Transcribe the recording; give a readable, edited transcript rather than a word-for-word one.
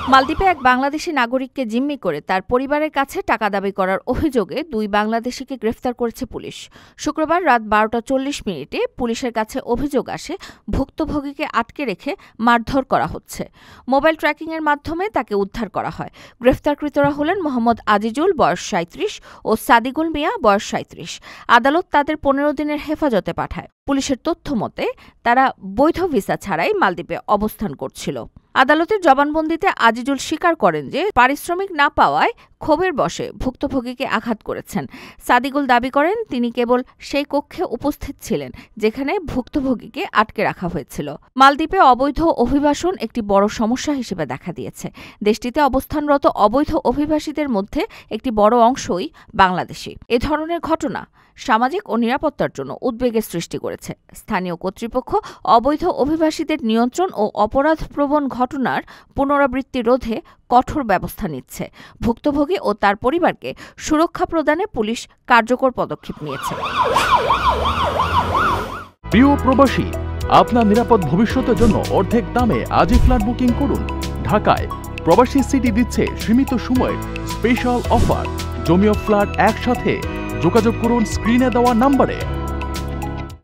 মালদ্বীপে এক বাংলাদেশি নাগরিককে জিম্মি করে তার পরিবারের কাছে টাকা দাবি করার অভিযোগে 2 বাংলাদেশিকে গ্রেফতার করেছে পুলিশ। শুক্রবার রাত 12:40 পুলিশের কাছে অভিযোগ আসে ভুক্তভোগীকে আটকে রেখে মারধর করা হচ্ছে। মোবাইল ট্র্যাকিংয়ের মাধ্যমে তাকে উদ্ধার করা হয়। গ্রেফতারকৃতরা হলেন মোহাম্মদ আজিজুল বয়স 37 ও সাদিকুল মিয়া বয়স 37। আদালত তাদের 15 দিনের হেফাজতে পাঠায়। পুলিশের তথ্য মতে তারা বৈধ ভিসা ছাড়াই মালদ্বীপে অবস্থান করছিল। আদালতের জবানবন্দিতে আজিজুল স্বীকার করেন যে পারিশ্রমিক না পাওয়ায় ক্ষোভের বশে ভুক্তভোগীকে আঘাত করেছেন। সাদিকুল দাবি করেন তিনি কেবল সেই কক্ষে উপস্থিত ছিলেন যেখানে ভুক্তভোগীকে আটকে রাখা হয়েছিল। মালদ্বীপে অবৈধ অভিবাসন একটি বড় সমস্যা হিসেবে দেখা দিয়েছে। দেশটিতে অবস্থানরত অবৈধ অভিবাসীদের মধ্যে একটি বড় অংশই বাংলাদেশি। এ ধরনের ঘটনা সামাজিক ও নিরাপত্তার জন্য উদ্বেগের সৃষ্টি করেছে। স্থানীয় কর্তৃপক্ষ অবৈধ অভিবাসীদের নিয়ন্ত্রণ ও অপরাধপ্রবণ ঘটনার পুনরাবৃত্তি রোধে কঠোর ব্যবস্থা নিচ্ছে। ভুক্তভোগী ও তার পরিবারকে সুরক্ষা প্রদানে পুলিশ কার্যকর পদক্ষেপ নিয়েছে। প্রিয় প্রবাসী, আপনার নিরাপদ ভবিষ্যতের জন্য অর্ধেক দামে আজই ফ্ল্যাট বুকিং করুন। ঢাকায় প্রবাসী সিটি দিচ্ছে সীমিত সময়ের স্পেশাল অফার। জমিও ফ্ল্যাট একসাথে। যোগাযোগ করুন স্ক্রিনে দেওয়া নম্বরে।